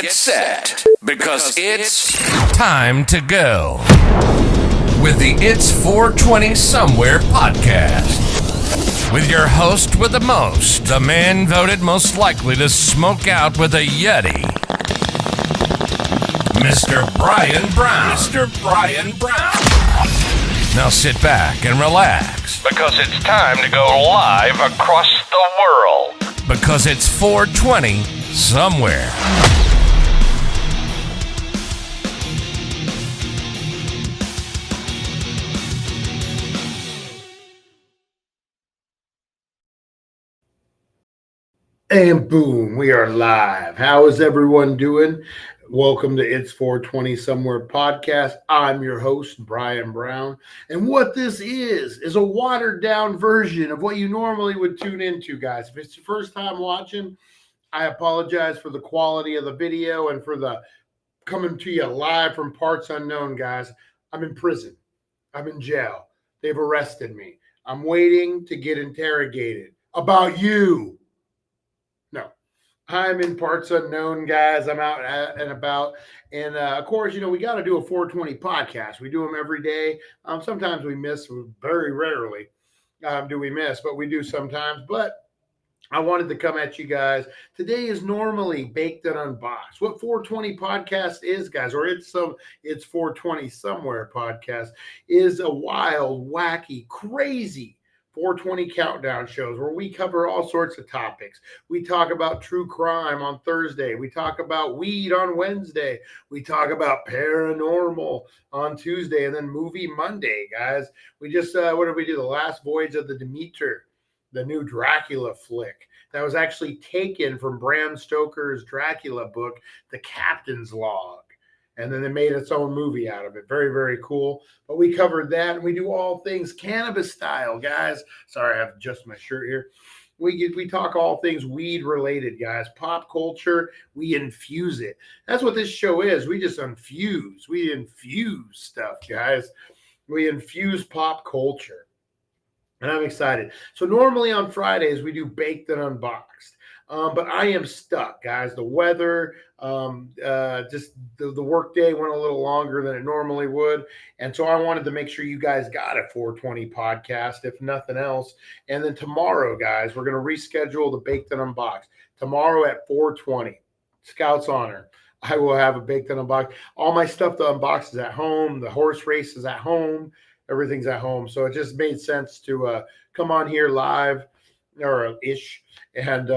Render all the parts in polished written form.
Get set, because it's time to go with the It's 420 Somewhere podcast. With your host with the most, the man voted most likely to smoke out with a Yeti, Mr. Brian Brown. Now sit back and relax, because it's time to go live across the world. Because it's 420 Somewhere. And boom, we are live. How is everyone doing? Welcome to It's 420 Somewhere podcast. I'm your host, Brian Brown. And what this is a watered down version of what you normally would tune into, guys. If it's your first time watching, I apologize for the quality of the video and for the coming to you live from parts unknown, guys. I'm in prison. I'm in jail. They've arrested me. I'm waiting to get interrogated about you. No, I'm in parts unknown, guys. I'm out and about. And of course, you know, we got to do a 420 podcast. We do them every day. Sometimes we miss, very rarely do we miss, but we do sometimes. But I wanted to come at you guys. Today is normally Baked and Unboxed. What 420 podcast is, guys, or it's 420 Somewhere podcast, is a wild, wacky, crazy 420 countdown shows where we cover all sorts of topics. We talk about true crime on Thursday. We talk about weed on Wednesday. We talk about paranormal on Tuesday, and then movie Monday, guys. We just, what did we do? The Last Voyage of the Demeter, the new Dracula flick that was actually taken from Bram Stoker's Dracula book, The Captain's Log. And then they made its own movie out of it. Very, very cool. But we covered that, and we do all things cannabis style, guys. Sorry, I have to adjust my shirt here. We talk all things weed related, guys. Pop culture, we infuse it. That's what this show is. We just infuse. We infuse stuff, guys. We infuse pop culture. And I'm excited. So normally on Fridays, we do Baked and Unboxed. But I am stuck, guys. The weather, just the work day went a little longer than it normally would. And so I wanted to make sure you guys got a 420 podcast, if nothing else. And then tomorrow, guys, we're going to reschedule the Baked and Unboxed. Tomorrow at 420, Scout's Honor. I will have a Baked and Unboxed. All my stuff to unbox is at home. The horse race is at home. Everything's at home. So it just made sense to come on here live or ish and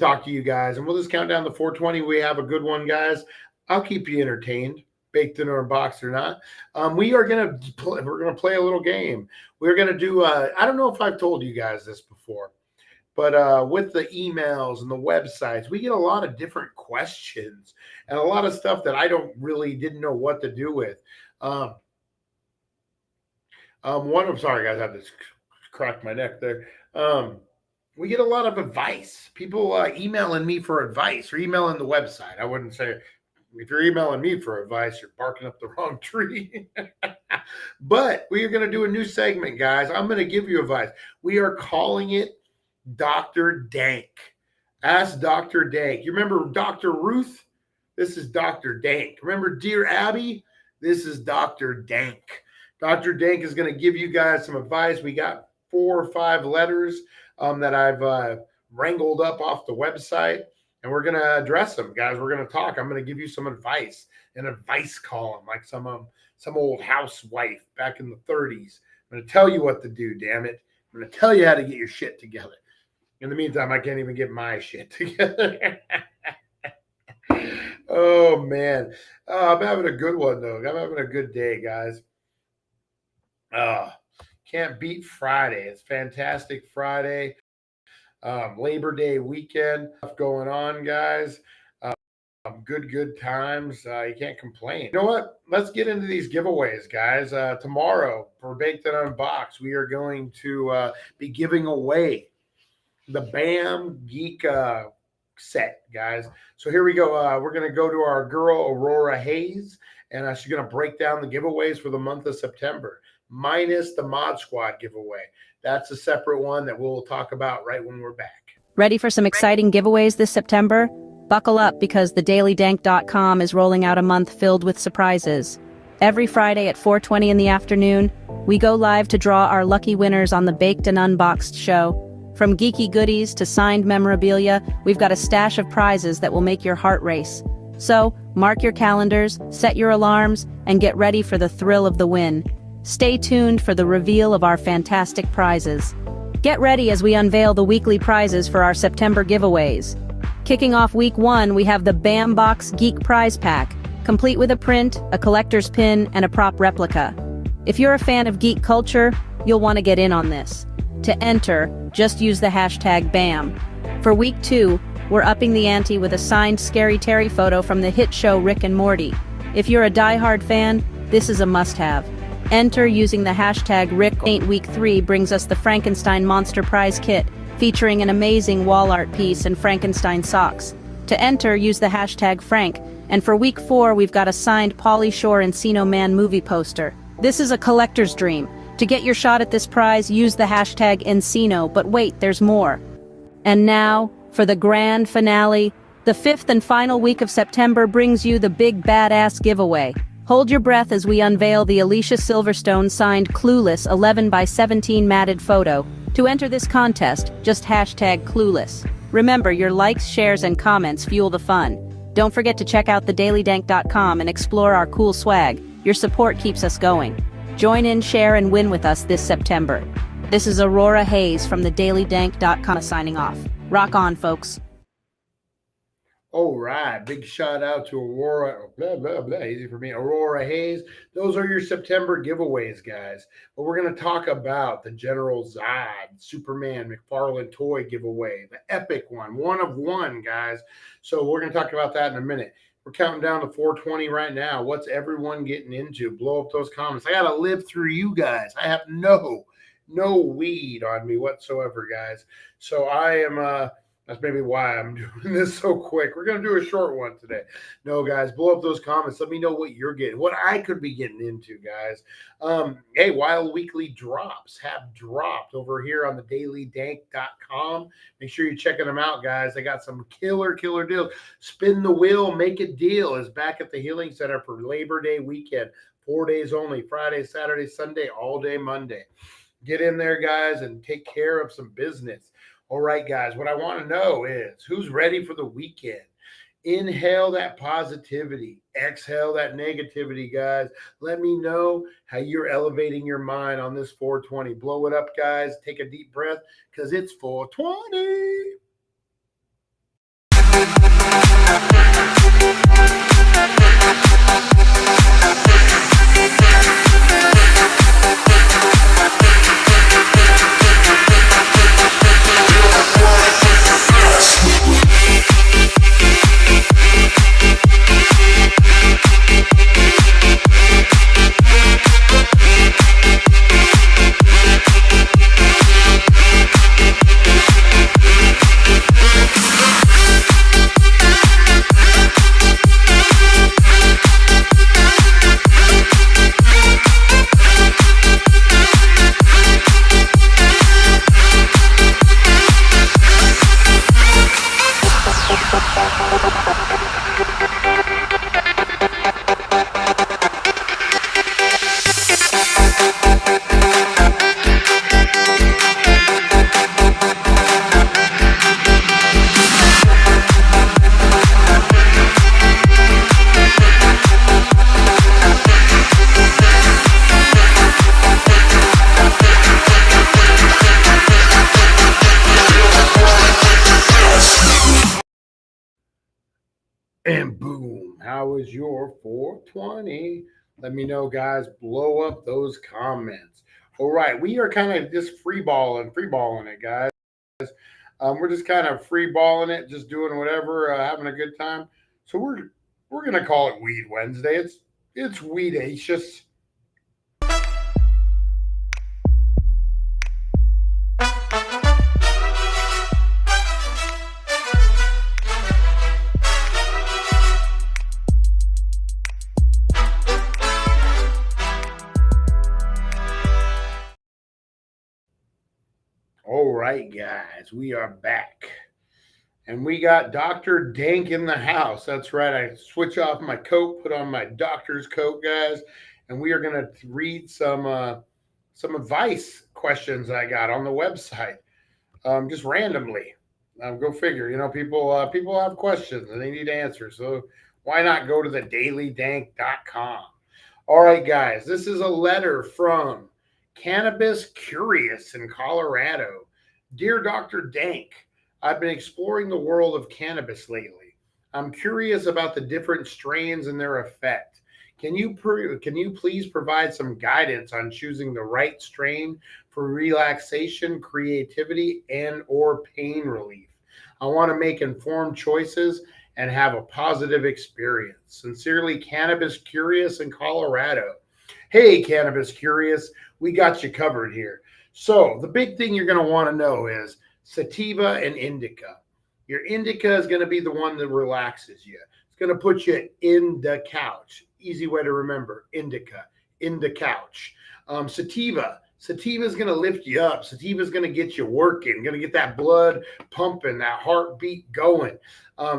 talk to you guys. And we'll just count down to 420. We have a good one, guys. I'll keep you entertained, baked in or boxed or not. We're going to play a little game. We're going to do, I don't know if I've told you guys this before, but with the emails and the websites, we get a lot of different questions and a lot of stuff that I didn't know what to do with. I'm sorry, guys, I had to crack my neck there. We get a lot of advice. People emailing me for advice or emailing the website. I wouldn't say, if you're emailing me for advice, you're barking up the wrong tree. But we are going to do a new segment, guys. I'm going to give you advice. We are calling it Dr. Dank. Ask Dr. Dank. You remember Dr. Ruth? This is Dr. Dank. Remember Dear Abby? This is Dr. Dank. Dr. Dank is going to give you guys some advice. We got 4 or 5 letters that I've wrangled up off the website, and we're going to address them, guys. We're going to talk. I'm going to give you some advice, an advice column, like some old housewife back in the 30s. I'm going to tell you what to do, damn it. I'm going to tell you how to get your shit together. In the meantime, I can't even get my shit together. Oh, man. I'm having a good one, though. I'm having a good day, guys. Can't beat Friday. It's fantastic Friday. Labor Day weekend. Stuff going on, guys. Good times. You can't complain. You know what? Let's get into these giveaways, guys. Tomorrow for Baked and Unboxed, we are going to be giving away the BAM Geek set, guys. So here we go. We're going to go to our girl, Aurora Hayes, and she's going to break down the giveaways for the month of September, minus the Mod Squad giveaway. That's a separate one that we'll talk about right when we're back. Ready for some exciting giveaways this September? Buckle up because thedailydank.com is rolling out a month filled with surprises. Every Friday at 4:20 in the afternoon, we go live to draw our lucky winners on the Baked and Unboxed show. From geeky goodies to signed memorabilia, we've got a stash of prizes that will make your heart race. So, mark your calendars, set your alarms, and get ready for the thrill of the win. Stay tuned for the reveal of our fantastic prizes. Get ready as we unveil the weekly prizes for our September giveaways. Kicking off week 1, we have the Bam Box Geek Prize Pack, complete with a print, a collector's pin, and a prop replica. If you're a fan of geek culture, you'll want to get in on this. To enter, just use the hashtag BAM. For week 2, we're upping the ante with a signed Scary Terry photo from the hit show Rick and Morty. If you're a die-hard fan, this is a must-have. Enter using the hashtag Rick8. Week 3 brings us the Frankenstein Monster Prize Kit, featuring an amazing wall art piece and Frankenstein socks. To enter, use the hashtag Frank. And for week 4, we've got a signed Pauly Shore Encino Man movie poster. This is a collector's dream. To get your shot at this prize, use the hashtag Encino, but wait, there's more. And now, for the grand finale, the 5th and final week of September brings you the big badass giveaway. Hold your breath as we unveil the Alicia Silverstone signed Clueless 11x17 matted photo. To enter this contest, just hashtag Clueless. Remember, your likes, shares, and comments fuel the fun. Don't forget to check out thedailydank.com and explore our cool swag. Your support keeps us going. Join in, share, and win with us this September. This is Aurora Hayes from thedailydank.com signing off. Rock on, folks. All right, big shout out to Aurora, blah, blah, blah, easy for me, Aurora Hayes. Those are your September giveaways, guys. But we're going to talk about the General Zod Superman McFarlane toy giveaway, the epic one of one, guys. So we're going to talk about that in a minute. We're counting down to 420 right now. What's everyone getting into? Blow up those comments. I got to live through you guys. I have no weed on me whatsoever, guys. So I am... That's maybe why I'm doing this so quick. We're going to do a short one today. No, guys, blow up those comments. Let me know what you're getting, what I could be getting into, guys. Hey, while weekly drops have dropped over here on the dailydank.com, make sure you're checking them out, guys. They got some killer deals. Spin the wheel, make a deal is back at the Healing Center for Labor Day weekend. 4 days only, Friday, Saturday, Sunday, all day Monday. Get in there, guys, and take care of some business. All right, guys, what I want to know is who's ready for the weekend? Inhale that positivity. Exhale that negativity, guys. Let me know how you're elevating your mind on this 420. Blow it up, guys. Take a deep breath because it's 420. And boom, how is your 420? Let me know, guys. Blow up those comments. All right, we are kind of just freeballing it, guys. We're just kind of freeballing it, just doing whatever, having a good time. So we're gonna call it Weed Wednesday. It's weedacious. All right, guys, we are back. And we got Dr. Dank in the house. That's right. I switch off my coat, put on my doctor's coat, guys, and we are going to read some advice questions I got on the website, just randomly. Go figure. People have questions and they need answers. So why not go to the dailydank.com? All right, guys. This is a letter from Cannabis Curious in Colorado. Dear Dr. Dank, I've been exploring the world of cannabis lately. I'm curious about the different strains and their effect. Can you please provide some guidance on choosing the right strain for relaxation, creativity, and or pain relief? I want to make informed choices and have a positive experience. Sincerely, Cannabis Curious in Colorado. Hey, Cannabis Curious, we got you covered here. So the big thing you're going to want to know is sativa and indica. Your indica is going to be the one that relaxes you. It's going to put you in the couch. Easy way to remember, indica, in the couch. Sativa is going to lift you up. Sativa is going to get you working, going to get that blood pumping, that heartbeat going.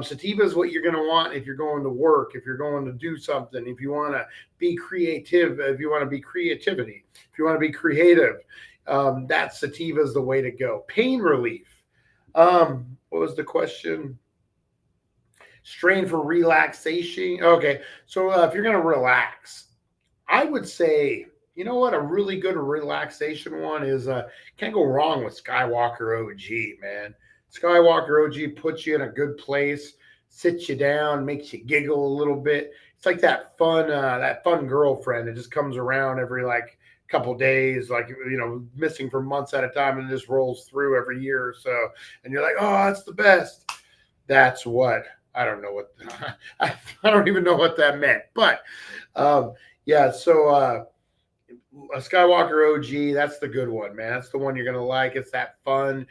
Sativa is what you're going to want if you're going to work, if you're going to do something, if you want to be creative, if you want to be creativity, if you want to be creative. That sativa is the way to go. Pain relief. What was the question? Strain for relaxation. Okay, so if you're going to relax, I would say, you know what, a really good relaxation one is, can't go wrong with Skywalker OG, man. Skywalker OG puts you in a good place, sits you down, makes you giggle a little bit. It's like that fun girlfriend that just comes around every like couple days, like, missing for months at a time and just rolls through every year or so. And you're like, oh, that's the best. That's what. I don't know what I don't even know what that meant, but yeah. So a Skywalker OG, that's the good one, man. That's the one you're gonna like. It's that fun,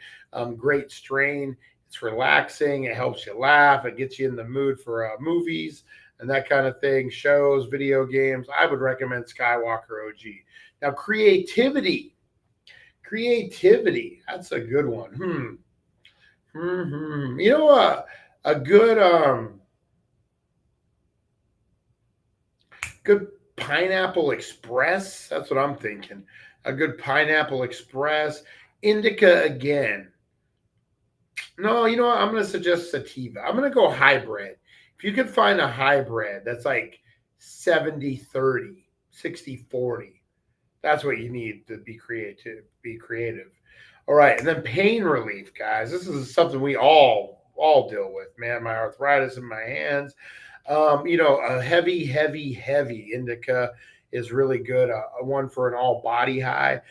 great strain. It's relaxing. It helps you laugh. It gets you in the mood for movies and that kind of thing. Shows, video games. I would recommend Skywalker OG. Now, creativity. That's a good one. A good Pineapple Express. That's what I'm thinking. A good Pineapple Express. Indica again. No, you know what? I'm going to suggest sativa. I'm going to go hybrid. If you can find a hybrid that's like 70-30, 60-40, that's what you need to be creative. All right. And then pain relief, guys. This is something we all deal with, man. My arthritis in my hands. A heavy indica is really good. A one for an all body high.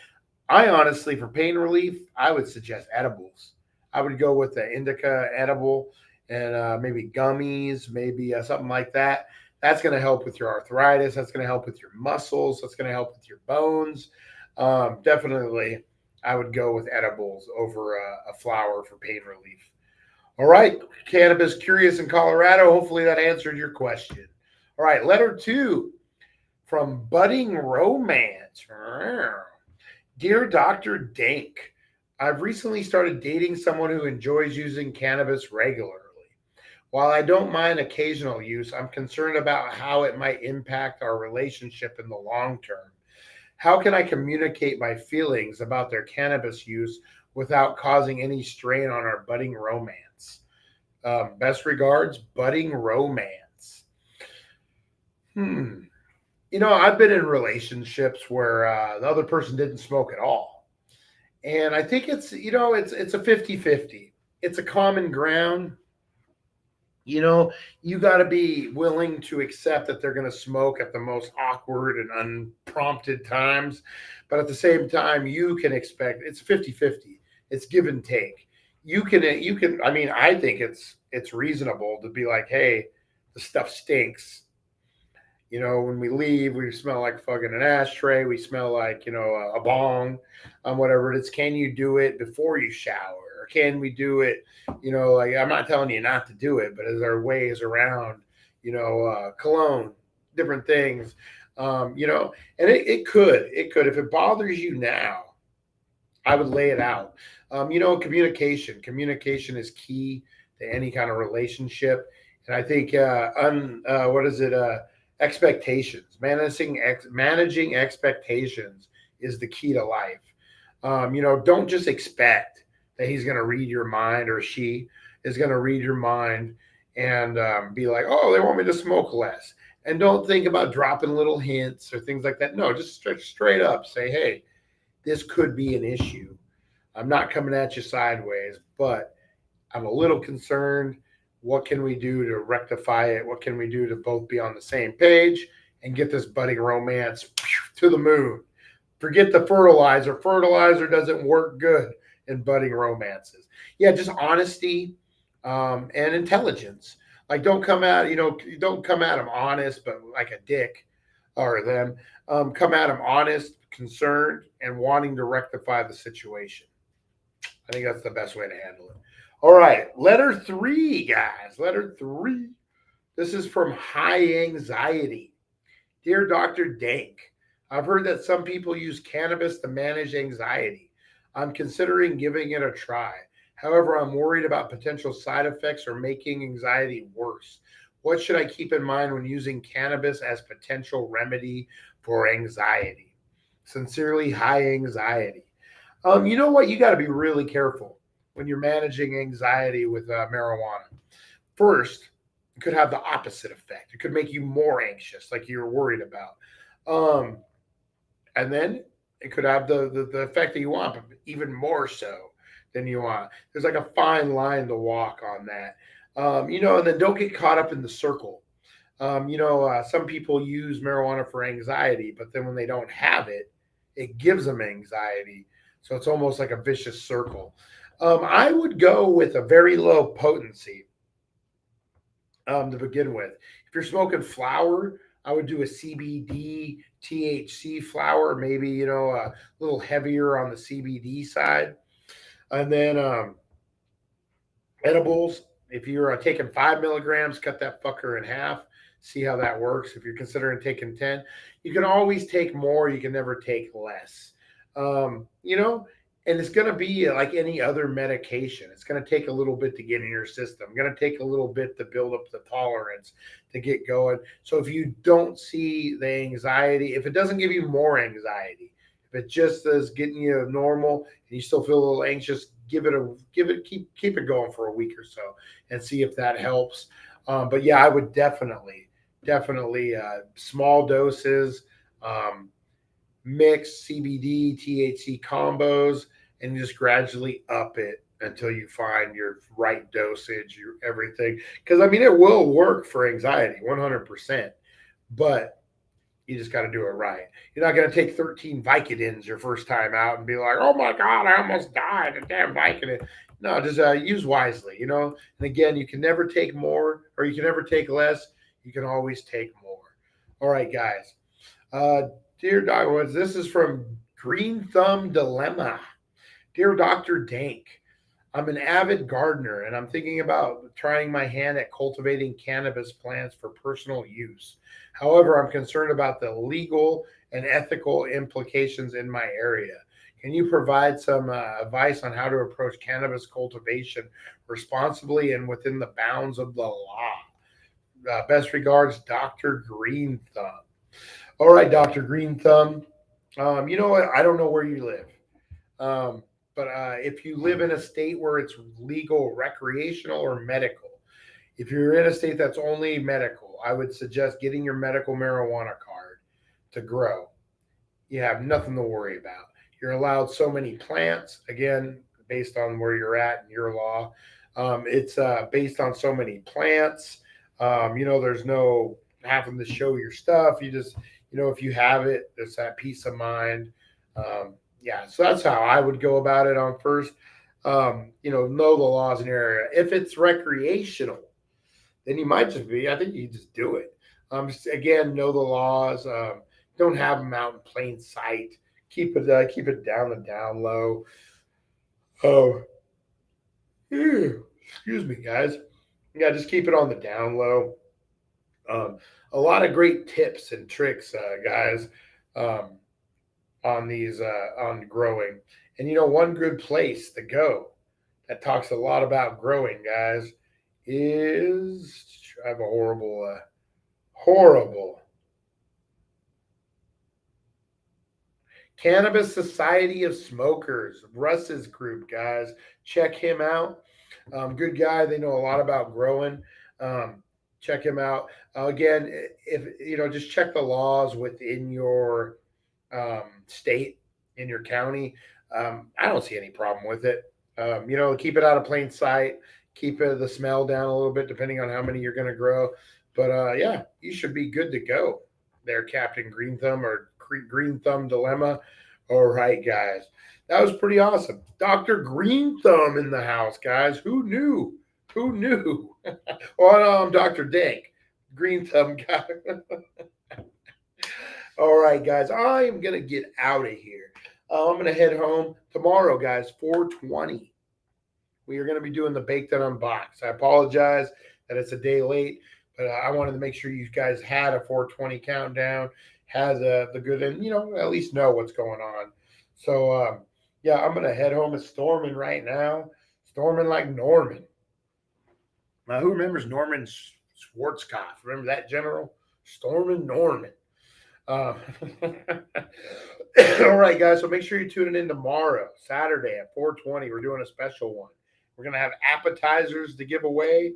I honestly, for pain relief, I would suggest edibles. I would go with the indica edible and maybe gummies, maybe something like that. That's going to help with your arthritis. That's going to help with your muscles. That's going to help with your bones. Definitely, I would go with edibles over a flower for pain relief. All right, Cannabis Curious in Colorado. Hopefully that answered your question. All right, letter 2 from Budding Romance. Dear Dr. Dank, I've recently started dating someone who enjoys using cannabis regularly. While I don't mind occasional use, I'm concerned about how it might impact our relationship in the long term. How can I communicate my feelings about their cannabis use without causing any strain on our budding romance? Best regards, Budding Romance. I've been in relationships where the other person didn't smoke at all. And I think it's a 50-50. It's a common ground. You got to be willing to accept that they're going to smoke at the most awkward and unprompted times. But at the same time, you can expect it's 50-50. It's give and take. You can, I think it's reasonable to be like, hey, the stuff stinks. When we leave, we smell like fucking an ashtray. We smell like, a bong, whatever it is. Can you do it before you shower? Or can we do it, like, I'm not telling you not to do it, but is there ways around, cologne, different things, and it could, if it bothers you now, I would lay it out. Communication is key to any kind of relationship. And I think expectations, managing expectations is the key to life. Don't just expect that he's going to read your mind or she is going to read your mind and be like, oh, they want me to smoke less. And don't think about dropping little hints or things like that. No, just straight up say, hey, this could be an issue. I'm not coming at you sideways, but I'm a little concerned. What can we do to rectify it? What can we do to both be on the same page and get this budding romance to the moon? Forget the fertilizer. Fertilizer doesn't work good in budding romances. Yeah, just honesty and intelligence. Like, don't come at them honest, but like a dick or them. Come at them honest, concerned, and wanting to rectify the situation. I think that's the best way to handle it. All right, letter 3, guys. Letter 3. This is from High Anxiety. Dear Dr. Dank, I've heard that some people use cannabis to manage anxiety. I'm considering giving it a try. However, I'm worried about potential side effects or making anxiety worse. What should I keep in mind when using cannabis as potential remedy for anxiety? Sincerely, High Anxiety. You know what? You got to be really careful when you're managing anxiety with marijuana. First, it could have the opposite effect. It could make you more anxious, like you're worried about. And then it could have the effect that you want, but even more so than you want. There's like a fine line to walk on that. And then don't get caught up in the circle. Some people use marijuana for anxiety, but then when they don't have it, it gives them anxiety. So it's almost like a vicious circle. I would go with a very low potency to begin with. If you're smoking flower, I would do a CBD, THC flower, maybe, a little heavier on the CBD side. And then edibles, if you're taking 5 milligrams, cut that fucker in half. See how that works. If you're considering taking 10, you can always take more. You can never take less. And it's going to be like any other medication. It's going to take a little bit to get in your system. Going to take a little bit to build up the tolerance to get going. So if you don't see the anxiety, if it doesn't give you more anxiety, if it just is getting you normal and you still feel a little anxious, keep it going for a week or so and see if that helps. But yeah, I would definitely small doses, mix CBD, THC combos, and just gradually up it until you find your right dosage, your everything. Because, it will work for anxiety, 100%. But you just got to do it right. You're not going to take 13 Vicodins your first time out and be like, oh, my God, I almost died. A damn Vicodin. No, just use wisely, And again, you can never take more or you can never take less. You can always take more. All right, guys. Dear Dr. This is from Green Thumb Dilemma. Dear Dr. Dank, I'm an avid gardener and I'm thinking about trying my hand at cultivating cannabis plants for personal use. However, I'm concerned about the legal and ethical implications in my area. Can you provide some advice on how to approach cannabis cultivation responsibly and within the bounds of the law? Best regards, Dr. Green Thumb. All right, Dr. Green Thumb. You know what? I don't know where you live. But if you live in a state where it's legal, recreational, or medical, if you're in a state that's only medical, I would suggest getting your medical marijuana card to grow. You have nothing to worry about. You're allowed so many plants, again, based on where you're at in your law. It's based on so many plants. There's no having to show your stuff. You just, if you have it, there's that peace of mind. So that's how I would go about it on first. Know the laws in your area. If it's recreational, then you might I think you just do it. Again, know the laws. Don't have them out in plain sight. Keep it down and down low. Oh, excuse me, guys. Yeah, just keep it on the down low. A lot of great tips and tricks, guys, on these on growing. And one good place to go that talks a lot about growing, guys, is, I have a horrible Cannabis Society of Smokers, Russ's group, guys. Check him out. Good guy. They know a lot about growing. Check him out. Again, if just check the laws within your state, in your county. I don't see any problem with it. Keep it out of plain sight. Keep the smell down a little bit, depending on how many you're going to grow. But yeah, you should be good to go there, Captain Green Thumb or Green Thumb Dilemma. All right, guys. That was pretty awesome. Dr. Green Thumb in the house, guys. Who knew? Who knew? Well, I'm Dr. Dank. Green Thumb guy. All right, guys. I am going to get out of here. I'm going to head home tomorrow, guys, 4:20. We are going to be doing the Baked and Unboxed. I apologize that it's a day late, but I wanted to make sure you guys had a 4:20 countdown, has the good, and at least know what's going on. So yeah, I'm gonna head home. It's storming right now, storming like Norman. Now, who remembers Norman Schwarzkopf? Remember that general? Storming Norman. All right, guys. So make sure you're tuning in tomorrow, Saturday at 4:20. We're doing a special one. We're gonna have appetizers to give away.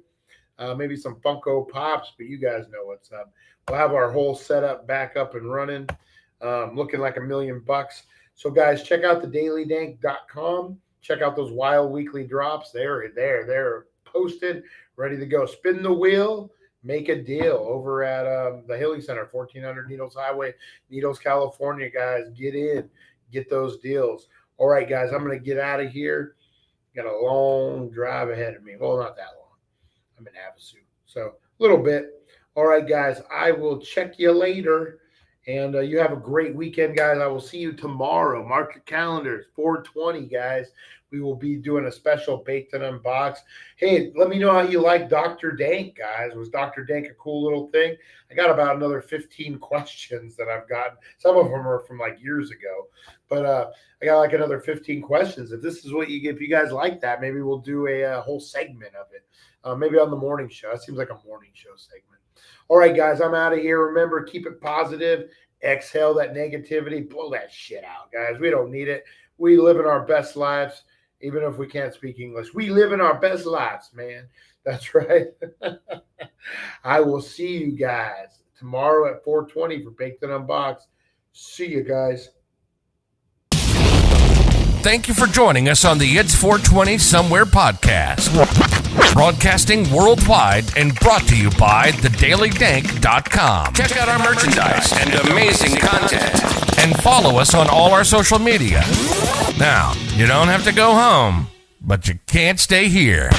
Maybe some Funko Pops, but you guys know what's up. We'll have our whole setup back up and running, looking like $1 million. So, guys, check out thedailydank.com. Check out those wild weekly drops. They're posted, ready to go. Spin the wheel, make a deal over at the Healing Center, 1400 Needles Highway, Needles, California, guys. Get in, get those deals. All right, guys, I'm going to get out of here. Got a long drive ahead of me. Well, not that long. I'm in Havasu, so a little bit. All right, guys, I will check you later, and you have a great weekend, guys. I will see you tomorrow. Mark your calendars, 4:20, guys. We will be doing a special Baked and Unboxed. Hey, let me know how you like Dr. Dank, guys. Was Dr. Dank a cool little thing? I got about another 15 questions that I've gotten. Some of them are from like years ago, but I got like another 15 questions. If this is what if you guys like that, maybe we'll do a whole segment of it. Maybe on the morning show. It seems like a morning show segment. All right, guys, I'm out of here. Remember, keep it positive. Exhale that negativity. Blow that shit out, guys. We don't need it. We live in our best lives, even if we can't speak English. We live in our best lives, man. That's right. I will see you guys tomorrow at 4:20 for Baked and Unboxed. See you guys. Thank you for joining us on the It's 420 Somewhere podcast. Broadcasting worldwide and brought to you by thedailydank.com. Check out our merchandise and amazing content. And follow us on all our social media. Now, you don't have to go home, but you can't stay here.